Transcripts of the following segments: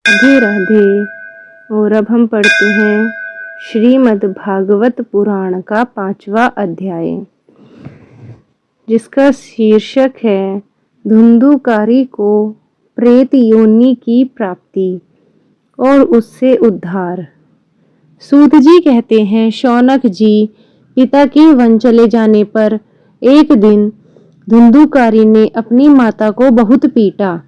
राधे राधे। और अब हम पढ़ते हैं श्रीमद् भागवत पुराण का 5वां अध्याय, जिसका शीर्षक है धुंधुकारी को प्रेत योनि की प्राप्ति और उससे उद्धार। सूत जी कहते हैं, शौनक जी, पिता के वन चले जाने पर एक दिन धुंधुकारी ने अपनी माता को बहुत पीटा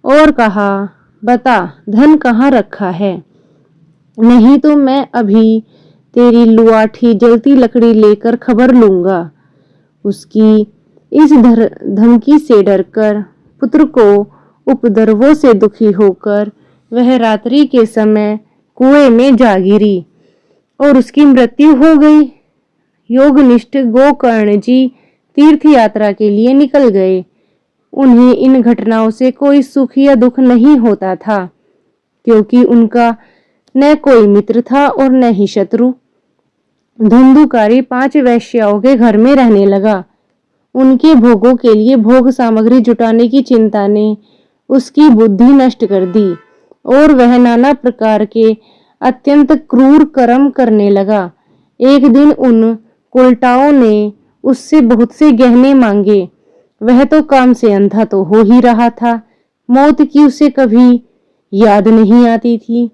और कहा, बता धन कहाँ रखा है, नहीं तो मैं अभी तेरी लुआठी जलती लकड़ी लेकर खबर लूंगा। उसकी इस धमकी से डरकर पुत्र को उपद्रवों से दुखी होकर वह रात्रि के समय कुएं में जा गिरी और उसकी मृत्यु हो गई। योगनिष्ठ गोकर्ण जी तीर्थ यात्रा के लिए निकल गए। उन्हें इन घटनाओं से कोई सुख या दुख नहीं होता था, क्योंकि उनका न कोई मित्र था और न ही शत्रु। धुंधुकारी 5 वैश्याओं के घर में रहने लगा। उनके भोगों के लिए भोग सामग्री जुटाने की चिंता ने उसकी बुद्धि नष्ट कर दी और वह नाना प्रकार के अत्यंत क्रूर कर्म करने लगा। एक दिन उन कुलटाओं ने उससे बहुत से गहने मांगे। वह तो काम से अंधा तो हो ही रहा था, मौत की उसे कभी याद नहीं आती थी।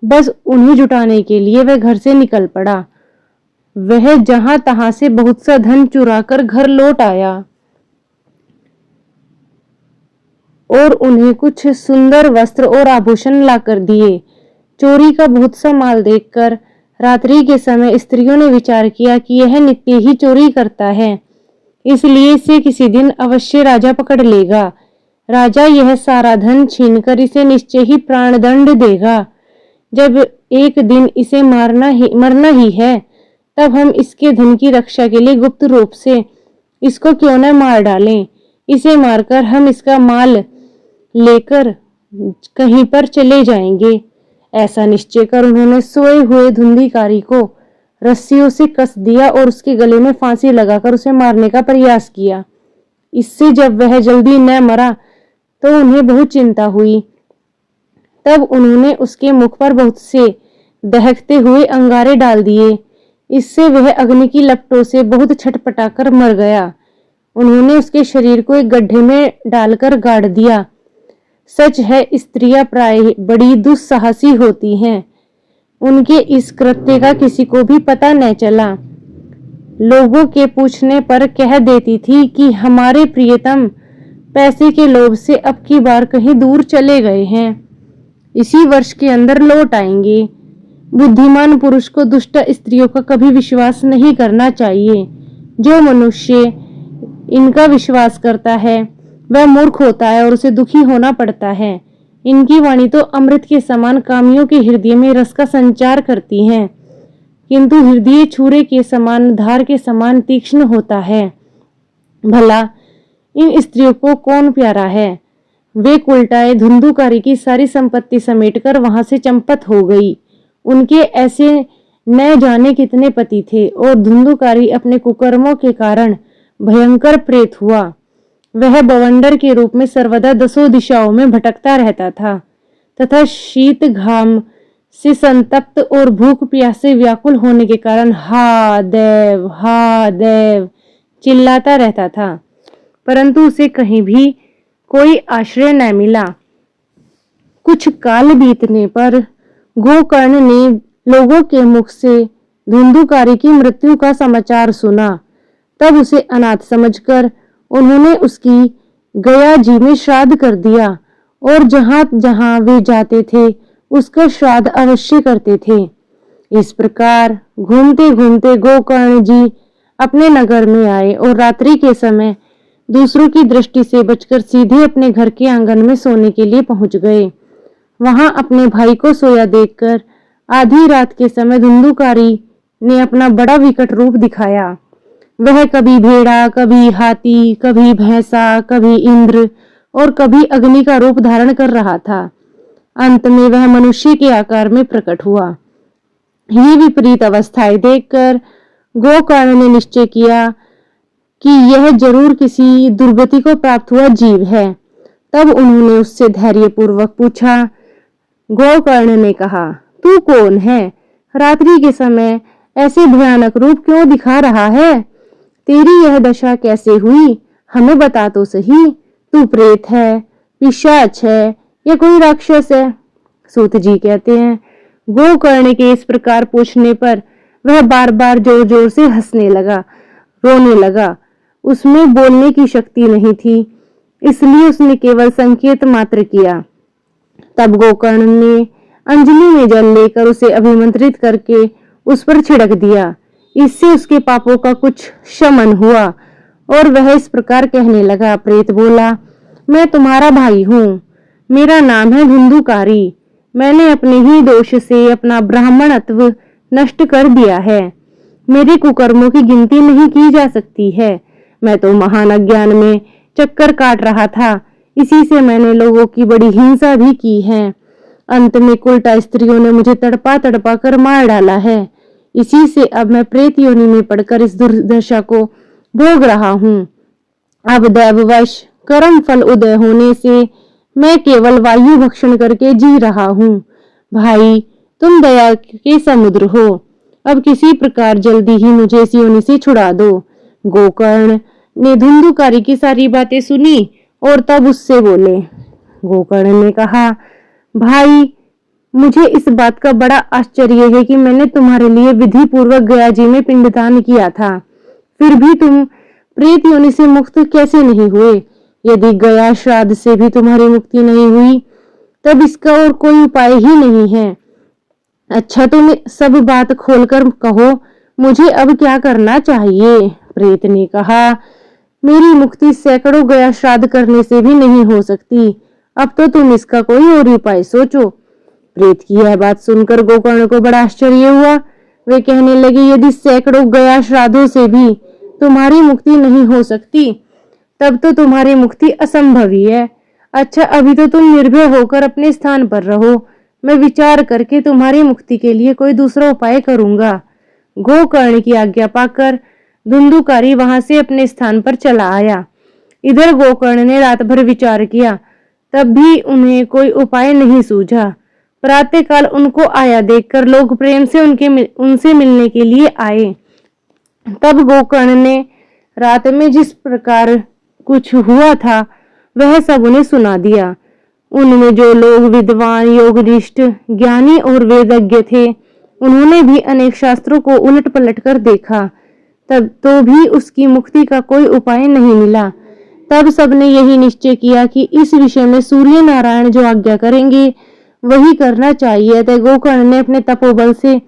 बस उन्हें जुटाने के लिए वह घर से निकल पड़ा। वह जहां तहां से बहुत सा धन चुराकर घर लौट आया और उन्हें कुछ सुंदर वस्त्र और आभूषण लाकर दिए। चोरी का बहुत सा माल देखकर रात्रि के समय स्त्रियों ने विचार किया कि यह नित्य ही चोरी करता है, इसलिए इसे किसी दिन अवश्य राजा पकड़ लेगा। राजा यह सारा धन छीनकर इसे निश्चय ही प्राणदंड देगा। जब एक दिन इसे मरना ही है, तब हम इसके धन की रक्षा के लिए गुप्त रूप से इसको क्यों न मार डालें। इसे मारकर हम इसका माल लेकर कहीं पर चले जाएंगे। ऐसा निश्चय कर उन्होंने सोए हुए धुंधुकारी को रस्सियों से कस दिया और उसके गले में फांसी लगाकर उसे मारने का प्रयास किया। इससे जब वह जल्दी न मरा तो उन्हें बहुत चिंता हुई। तब उन्होंने उसके मुख पर बहुत से दहकते हुए अंगारे डाल दिए। इससे वह अग्नि की लपटों से बहुत छटपटाकर मर गया। उन्होंने उसके शरीर को एक गड्ढे में डालकर गाड़ दिया। सच है, स्त्रियां प्राय बड़ी दुस्साहसी होती हैं। उनके इस कृत्य का किसी को भी पता न चला। लोगों के पूछने पर कह देती थी कि हमारे प्रियतम पैसे के लोभ से अब की बार कहीं दूर चले गए हैं, इसी वर्ष के अंदर लौट आएंगे। बुद्धिमान पुरुष को दुष्ट स्त्रियों का कभी विश्वास नहीं करना चाहिए। जो मनुष्य इनका विश्वास करता है वह मूर्ख होता है और उसे दुखी होना पड़ता है। इनकी वाणी तो अमृत के समान कामियों के हृदय में रस का संचार करती है, किंतु हृदय छुरे के समान, धार के समान तीक्ष्ण होता है। भला इन स्त्रियों को कौन प्यारा है। वे कुलटाए धुंधुकारी की सारी संपत्ति समेटकर वहां से चंपत हो गई। उनके ऐसे न जाने कितने पति थे और धुंधुकारी अपने कुकर्मों के कारण भयंकर प्रेत हुआ। वह बवंडर के रूप में सर्वदा 10 दिशाओं में भटकता रहता था तथा शीत घाम से संतप्त और भूख प्यास से व्याकुल होने के कारण हा देव चिल्लाता रहता था, परंतु उसे कहीं भी कोई आश्रय न मिला। कुछ काल बीतने पर गोकर्ण ने लोगों के मुख से धुंधुकारी की मृत्यु का समाचार सुना। तब उसे अनाथ समझकर उन्होंने उसकी गया जी में श्राद्ध कर दिया और जहां जहां वे जाते थे उसका श्राद्ध अवश्य करते थे। इस प्रकार घूमते घूमते गोकर्ण जी अपने नगर में आए और रात्रि के समय दूसरों की दृष्टि से बचकर सीधे अपने घर के आंगन में सोने के लिए पहुंच गए। वहां अपने भाई को सोया देखकर आधी रात के समय धुंधुकारी ने अपना बड़ा विकट रूप दिखाया। वह कभी भेड़ा, कभी हाथी, कभी भैंसा, कभी इंद्र और कभी अग्नि का रूप धारण कर रहा था। अंत में वह मनुष्य के आकार में प्रकट हुआ। ये विपरीत अवस्थाएं देखकर गोकर्ण ने निश्चय किया कि यह जरूर किसी दुर्गति को प्राप्त हुआ जीव है। तब उन्होंने उससे धैर्यपूर्वक पूछा, गोकर्ण ने कहा, तू कौन है? रात्रि के समय ऐसे भयानक रूप क्यों दिखा रहा है? तेरी यह दशा कैसे हुई? हमें बता तो सही। तू प्रेत है, पिशाच है या कोई राक्षस है? सूत जी कहते हैं, गोकर्ण के इस प्रकार पूछने पर वह बार बार जोर जोर से हंसने लगा, रोने लगा। उसमें बोलने की शक्ति नहीं थी, इसलिए उसने केवल संकेत मात्र किया। तब गोकर्ण ने अंजलि में जल लेकर उसे अभिमंत्रित करके उस पर छिड़क दिया। इससे उसके पापों का कुछ शमन हुआ और वह इस प्रकार कहने लगा। प्रेत बोला, मैं तुम्हारा भाई हूँ, मेरा नाम है धुंधुकारी। मैंने अपने ही दोष से अपना ब्राह्मणत्व नष्ट कर दिया है। मेरे कुकर्मों की गिनती नहीं की जा सकती है। मैं तो महान अज्ञान में चक्कर काट रहा था, इसी से मैंने लोगों की बड़ी हिंसा भी की है। अंत में उल्टा स्त्रियों ने मुझे तड़पा तड़पा कर मार डाला है। इसी से अब मैं प्रेत योनि में पड़कर इस दुर्दशा को भोग रहा हूँ। अब दैववश कर्म फल उदय होने से मैं केवल वायु भक्षण करके जी रहा हूँ। भाई, तुम दया के समुद्र हो, अब किसी प्रकार जल्दी ही मुझे इस योनि से छुड़ा दो। गोकर्ण ने धुंधुकारी की सारी बातें सुनी और तब उससे बोले। गोकर्ण ने कहा, भाई, मुझे इस बात का बड़ा आश्चर्य है कि मैंने तुम्हारे लिए विधि पूर्वक गया जी में पिंडदान किया था, फिर भी तुम प्रेत योनि से मुक्त कैसे नहीं हुए? यदि गया श्राद्ध से भी तुम्हारी मुक्ति नहीं हुई, तब इसका और कोई उपाय ही नहीं है। अच्छा, तुम सब बात खोलकर कहो, मुझे अब क्या करना चाहिए? प्रेत ने कहा, मेरी मुक्ति सैकड़ों गया श्राद्ध करने से भी नहीं हो सकती। अब तो तुम इसका कोई और उपाय सोचो। प्रेत की यह बात सुनकर गोकर्ण को बड़ा आश्चर्य हुआ। वे कहने लगे, यदि सैकड़ों गया श्राद्धों से भी तुम्हारी मुक्ति नहीं हो सकती, तब तो तुम्हारी मुक्ति असंभव ही है। अच्छा, अभी तो तुम निर्भय होकर अपने स्थान पर रहो, मैं विचार करके तुम्हारी मुक्ति के लिए कोई दूसरा उपाय करूंगा। गोकर्ण की आज्ञा पाकर धुंधुकारी वहां से अपने स्थान पर चला आया। इधर गोकर्ण ने रात भर विचार किया, तब भी उन्हें कोई उपाय नहीं सूझा। प्रातःकाल उनको आया देखकर लोग प्रेम से उनसे मिलने के लिए आए। तब गोकर्ण ने रात में जिस प्रकार कुछ हुआ था वह सब उन्हें सुना दिया। उनमें जो लोग विद्वान, योगनिष्ठ, ज्ञानी और वेदज्ञ थे, उन्होंने भी अनेक शास्त्रों को उलट पलट कर देखा, तब तो भी उसकी मुक्ति का कोई उपाय नहीं मिला। तब सबने यही निश्चय किया कि इस विषय में सूर्य नारायण जो आज्ञा करेंगे वही करना चाहिए। अतः गोकर्ण ने अपने तपोबल से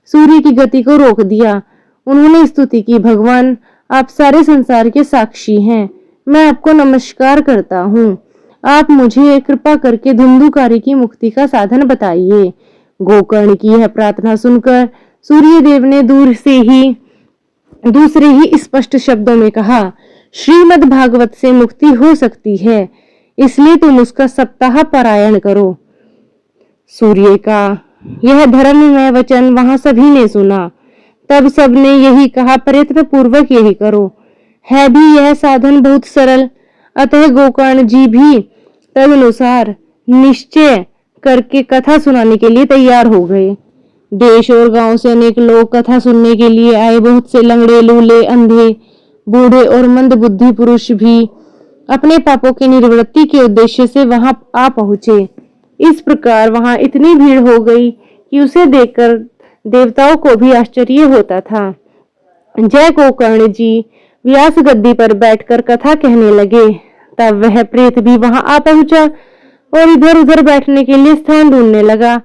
सूर्य की गति को रोक दिया। उन्होंने स्तुति की, भगवान, आप सारे संसार के साक्षी हैं, मैं आपको नमस्कार करता हूँ। आप मुझे कृपा करके धुंधुकारी की मुक्ति का साधन बताइए। गोकर्ण की यह प्रार्थना सुनकर सूर्यदेव ने दूसरे ही स्पष्ट शब्दों में कहा, श्रीमद् भागवत से मुक्ति हो सकती है, इसलिए तुम उसका सप्ताह पारायण करो। सूर्य का यह धर्ममय वचन वहां सभी ने सुना। तब सबने यही कहा, प्रयत्न पूर्वक यही करो। है भी यह साधन बहुत सरल। अतः गोकर्ण जी भी तदनुसार निश्चय करके कथा सुनाने के लिए तैयार हो गए। देश और गांव से अनेक लोग कथा सुनने के लिए आए। बहुत से लंगड़े, लूले, अंधे, बूढ़े और मंदबुद्धि पुरुष भी अपने पापों की निवृत्ति के उद्देश्य से वहां आ पहुंचे। इस प्रकार वहां इतनी भीड़ हो गई कि उसे देखकर देवताओं को भी आश्चर्य होता था। जय गोकर्ण जी व्यास गद्दी पर बैठकर कथा कहने लगे। तब वह प्रेत भी वहां आ पहुंचा और इधर उधर बैठने के लिए स्थान ढूंढने लगा।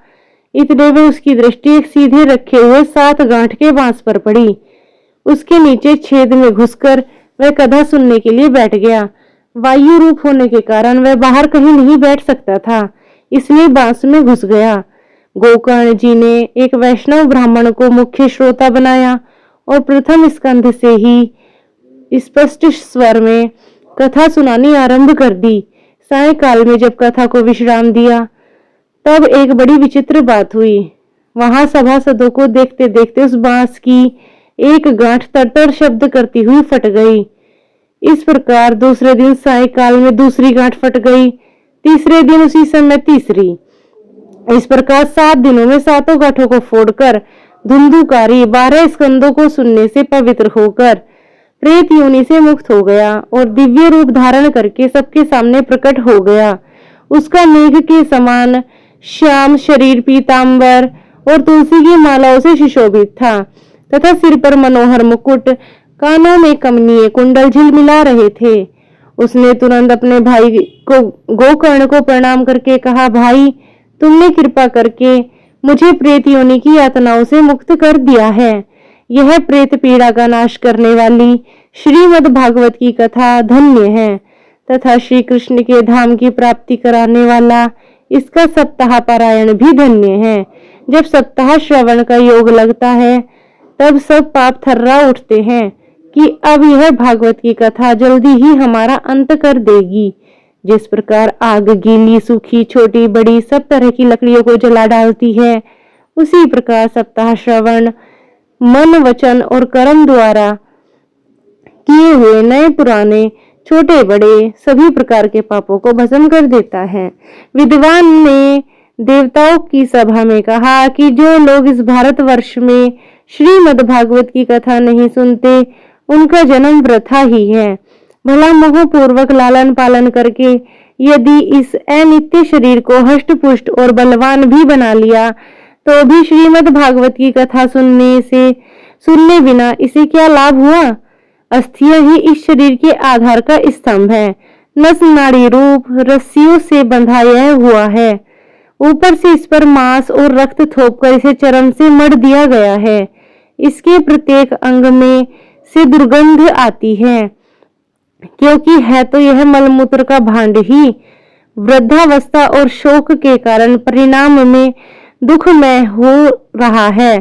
इतने में उसकी दृष्टि एक सीधे रखे हुए 7 गांठ के बांस पर पड़ी। उसके नीचे छेद में घुसकर वह कथा सुनने के लिए बैठ गया। वायु रूप होने के कारण वह बाहर कहीं नहीं बैठ सकता था, इसलिए बांस में घुस गया। गोकर्ण जी ने एक वैष्णव ब्राह्मण को मुख्य श्रोता बनाया और प्रथम स्कंध से ही स्पष्ट स्वर में कथा सुनानी आरंभ कर दी। सायंकाल में जब कथा को विश्राम दिया, तब एक बड़ी विचित्र बात हुई। वहां सभासदों को देखते देखते उस बांस की एक गांठ तड़तड़ शब्द करती हुई फट गई। इस प्रकार दूसरे दिन सायंकाल में दूसरी गांठ फट गई, तीसरे दिन उसी समय तीसरी। इस प्रकार 7 दिनों में 7 गांठों को फोड़कर धुंधुकारी 12 स्कंदों को सुनने से पवित्र होकर प्रेत योनि से मुक्त हो गया और दिव्य रूप धारण करके सबके सामने प्रकट हो गया। उसका मेघ के समान श्याम शरीर पीतांबर और तुलसी की मालाओं से सुशोभित था तथा सिर पर मनोहर मुकुट, कानों में कमनीय कुंडल झिलमिला रहे थे। उसने तुरंत अपने भाई को गोकर्ण को प्रणाम करके कहा, भाई, तुमने कृपा करके मुझे प्रेत योनि की यातनाओं से मुक्त कर दिया है। यह प्रेत पीड़ा का नाश करने वाली श्रीमद् भागवत की कथा धन्य है तथा श्री कृष्ण के धाम की प्राप्ति कराने वाला इसका सप्ताह पारायण भी धन्य है। जब सप्ताह श्रवण का योग लगता है तब सब पाप थर्रा उठते हैं कि अब यह भागवत की कथा जल्दी ही हमारा अंत कर देगी। जिस प्रकार आग गीली, सूखी, छोटी बड़ी सब तरह की लकड़ियों को जला डालती है, उसी प्रकार सप्ताह श्रवण मन, वचन और कर्म द्वारा किए हुए नए पुराने छोटे बड़े सभी प्रकार के पापों को भस्म कर देता है। विद्वान ने देवताओं की सभा में कहा कि जो लोग इस भारतवर्ष में श्रीमद् भागवत की कथा नहीं सुनते, उनका जन्म वृथा ही है। भला मोहपूर्वक लालन पालन करके यदि इस अनित्य शरीर को हष्ट पुष्ट और बलवान भी बना लिया तो भी श्रीमद् भागवत की कथा सुनने बिना इसे क्या लाभ हुआ। अस्थियां ही इस शरीर के आधार का स्तंभ है। नस नाड़ी रूप रस्सियों से बंधा यह हुआ है। ऊपर से इस पर मांस और रक्त थोपकर इसे चरम से मढ़ दिया गया है। इसके प्रत्येक अंग में से दुर्गंध आती है, क्योंकि है तो यह मलमूत्र का भांड ही। वृद्धावस्था और शोक के कारण परिणाम में दुखमय हो रहा है।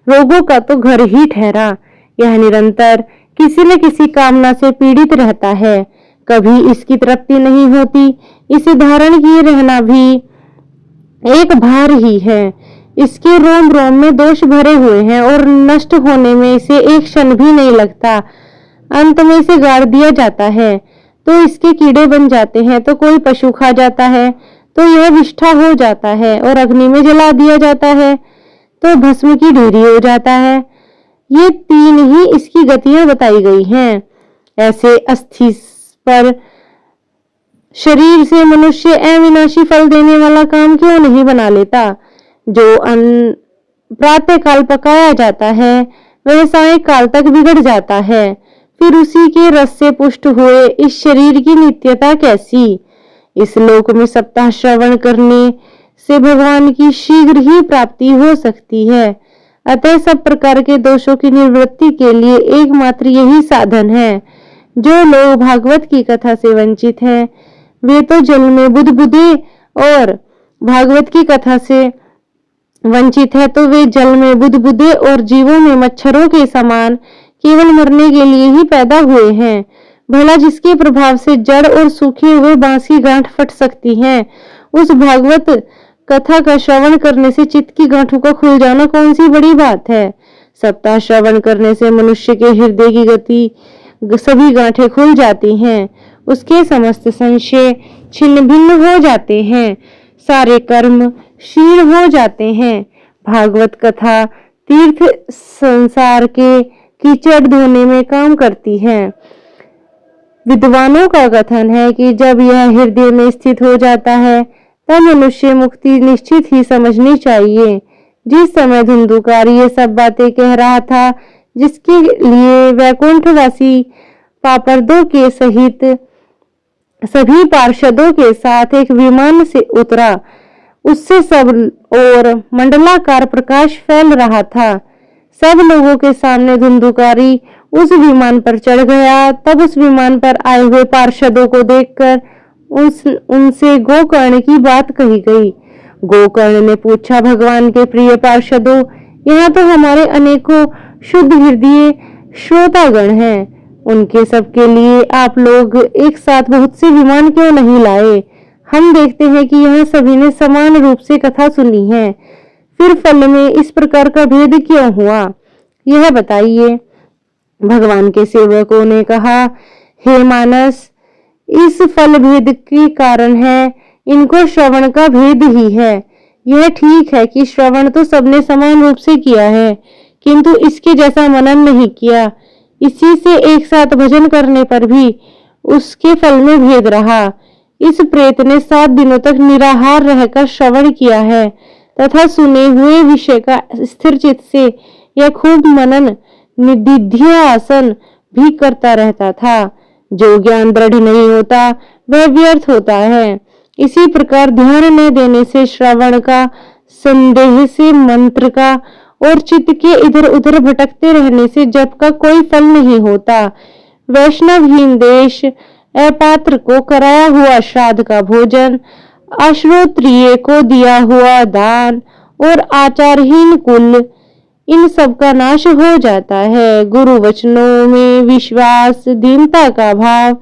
रोगों का तो घर ही ठहरा। यह निरंतर किसी न किसी कामना से पीड़ित रहता है। कभी इसकी तृप्ति नहीं होती। इसे धारण किए रहना भी एक भार ही है। इसके रोम रोम में दोष भरे हुए हैं और नष्ट होने में इसे एक क्षण भी नहीं लगता। अंत में इसे गाड़ दिया जाता है तो इसके कीड़े बन जाते हैं, तो कोई पशु खा जाता है, तो यह विष्ठा हो जाता है और अग्नि में जला दिया जाता है तो भस्म की ढेरी हो जाता है। ये 3 ही इसकी गतियां बताई गई हैं। ऐसे अस्थि पर शरीर से मनुष्य अविनाशी फल देने वाला काम क्यों नहीं बना लेता। जो अन्न प्रातः काल पकाया जाता है वह साय काल तक बिगड़ जाता है, फिर उसी के रस से पुष्ट हुए इस शरीर की नित्यता कैसी। इस लोक में सप्ताह श्रवण करने से भगवान की शीघ्र ही प्राप्ति हो सकती है। अतः सब प्रकार के दोषों की निवृत्ति के लिए एकमात्र यही साधन है। जो लोग भागवत की कथा से वंचित हैं, वे तो जल में बुदबुदे और भागवत की कथा से वंचित है तो वे जल में बुदबुदे और जीवों में मच्छरों के समान केवल मरने के लिए ही पैदा हुए हैं। भला जिसके प्रभाव से जड़ और सूखे हुए बांस की गांठ फट सकती है, उस भागवत कथा का श्रवण करने से चित्त की गांठों का खुल जाना कौन सी बड़ी बात है। सप्ताह श्रवण करने से मनुष्य के हृदय की गति सभी गांठें खुल जाती हैं। उसके समस्त संशय छिन्न भिन्न हो जाते हैं, सारे कर्म क्षीण हो जाते हैं। भागवत कथा तीर्थ संसार के कीचड़ धोने में काम करती है। विद्वानों का कथन है कि जब यह हृदय में स्थित हो जाता है तब मनुष्य मुक्ति निश्चित ही समझनी चाहिए। जिस समय धुंधुकारी ये सब बातें कह रहा था, जिसके लिए वैकुंठवासी पापर्दों के सहित सभी पार्षदों के साथ एक विमान से उतरा, उससे सब और मंडलाकार प्रकाश फैल रहा था। सब लोगों के सामने धुंधुकारी उस विमान पर चढ़ गया। तब उस विमान पर आए हुए पार्षदों को देखकर उनसे गोकर्ण की बात कही गई। गोकर्ण ने पूछा, भगवान के प्रिय पार्षदों, यहाँ तो हमारे अनेकों शुद्ध हृदय श्रोतागण हैं, उनके सबके लिए आप लोग एक साथ बहुत से विमान क्यों नहीं लाए। हम देखते हैं कि यहाँ सभी ने समान रूप से कथा सुनी है, फिर फल में इस प्रकार का भेद क्यों हुआ, यह बताइए। भगवान के सेवकों ने कहा, हे मानस, इस फल भेद के कारण है, इनको श्रवण का भेद ही है। यह ठीक है कि श्रवण तो सबने समान रूप से किया है, किंतु इसके जैसा मनन नहीं किया। इसी से एक साथ भजन करने पर भी उसके फल में भेद रहा। इस प्रेत ने 7 दिनों तक निराहार रहकर श्रवण किया है तथा सुने हुए विषय का स्थिर चित्त से यह खूब मनन निधिध्यासन भी करता रहता था। जो ज्ञान दृढ़ नहीं होता वह व्यर्थ होता है। इसी प्रकार ध्यान न देने से, श्रवण का, संदेह से, मंत्र का और चित्त के इधर उधर भटकते रहने से जप का कोई फल नहीं होता। वैष्णवहीन देश, अपात्र को कराया हुआ श्राद्ध का भोजन, अश्रोत्रिय को दिया हुआ दान और आचारहीन कुल, इन सब का नाश हो जाता है। गुरु वचनों में विश्वास, दीनता का भाव,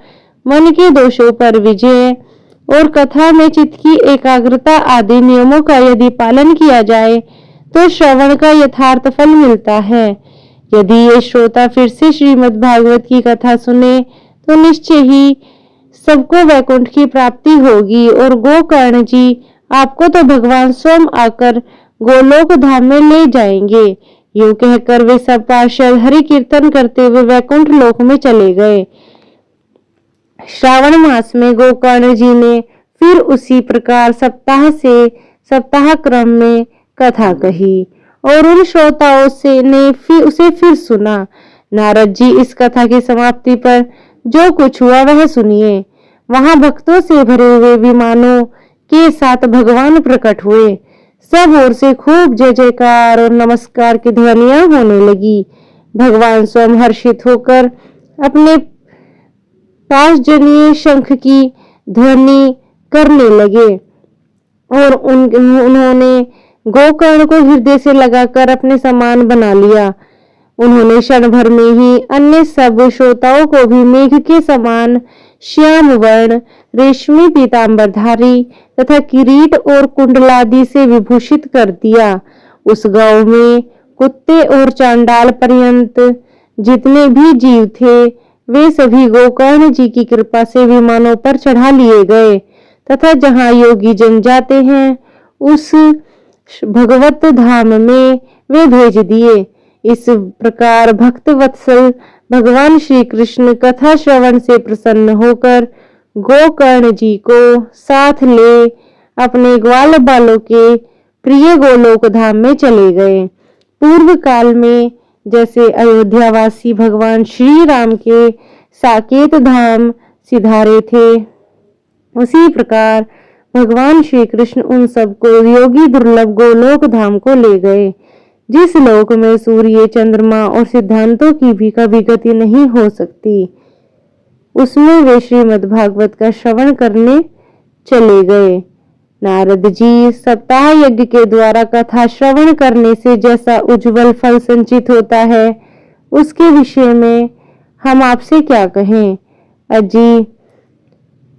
मन के दोषों पर विजय और कथा में चित्त की एकाग्रता आदि नियमों का यदि पालन किया जाए तो श्रवण का यथार्थ फल मिलता है। यदि ये श्रोता फिर से श्रीमद् भागवत की कथा सुने तो निश्चय ही सबको वैकुंठ की प्राप्ति होगी और गोकर्ण जी आपको तो भगवान स्वयं आकर गोलोक धाम में ले जाएंगे। यूं कहकर वे सब पार्षद हरि कीर्तन करते हुए वैकुंठ लोक में चले गए। श्रावण मास में गोकर्ण जी ने फिर उसी प्रकार सप्ताह क्रम में कथा कही और उन श्रोताओं से ने उसे फिर सुना। नारद जी इस कथा की समाप्ति पर जो कुछ हुआ वह सुनिए। वहां भक्तों से भरे हुए विमानों के साथ भगवान प्रकट हुए। सब ओर से खूब जय जयकार और नमस्कार की ध्वनियां होने लगी। भगवान स्वयं हर्षित होकर अपने पाशजनीय शंख की ध्वनि करने लगे और उन्होंने गोकर्ण को हृदय से लगाकर अपने समान बना लिया। उन्होंने क्षण भर में ही अन्य सब श्रोताओं को भी मेघ के समान श्याम वर्ण, रेशमी पीतांबरधारी तथा किरीट और कुंडलादि से विभूषित कर दिया। उस गांव में कुत्ते और चांडाल पर्यंत जितने भी जीव थे वे सभी गोकर्ण जी की कृपा से विमानों पर चढ़ा लिए गए तथा जहाँ योगी जन जाते हैं उस भगवत धाम में वे भेज दिए। इस प्रकार भक्त वत्सल भगवान श्री कृष्ण कथा श्रवण से प्रसन्न होकर गोकर्ण जी को साथ ले अपने ग्वाल बालों के प्रिय गोलोक धाम में चले गए। पूर्व काल में जैसे अयोध्यावासी भगवान श्री राम के साकेत धाम सिधारे थे, उसी प्रकार भगवान श्री कृष्ण उन सबको योगी दुर्लभ गोलोक धाम को ले गए, जिस लोक में सूर्य, चंद्रमा और सिद्धांतों की भी कभी गति नहीं हो सकती। उसमें वे श्रीमद् भागवत का श्रवण करने चले गए। नारद जी सप्ताह यज्ञ के द्वारा कथा श्रवण करने से जैसा उज्जवल फल संचित होता है उसके विषय में हम आपसे क्या कहें। अजी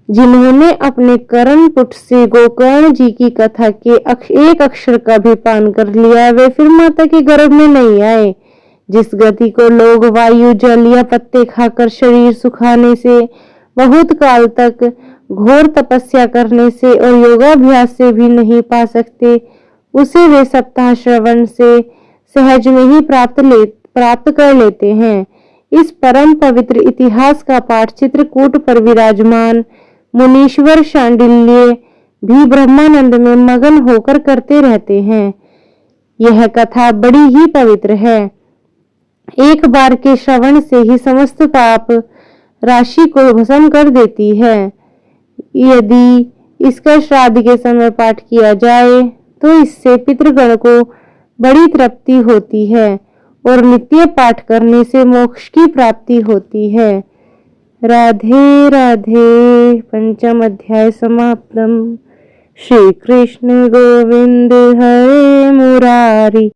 जिन्होंने अपने कर्ण पुट से गोकर्ण जी की कथा के एक अक्षर का भी पान कर लिया वे फिर माता के गर्भ में नहीं आए। जिस गति को लोग वायु, जल या पत्ते खाकर शरीर सुखाने से, बहुत काल तक घोर तपस्या करने से और योगाभ्यास से भी नहीं पा सकते, उसे वे सप्ताह श्रवण से सहज में ही प्राप्त कर लेते हैं। इस परम पवित्र इतिहास का पाठ चित्रकूट पर विराजमान मुनीश्वर शांडिल्य भी ब्रह्मानंद में मगन होकर करते रहते हैं। यह कथा बड़ी ही पवित्र है। एक बार के श्रवण से ही समस्त पाप राशि को भस्म कर देती है। यदि इसका श्राद्ध के समय पाठ किया जाए तो इससे पितृगण को बड़ी तृप्ति होती है और नित्य पाठ करने से मोक्ष की प्राप्ति होती है। राधे राधे। पंचम अध्याय समाप्तम। श्री कृष्ण गोविंद हरे मुरारी।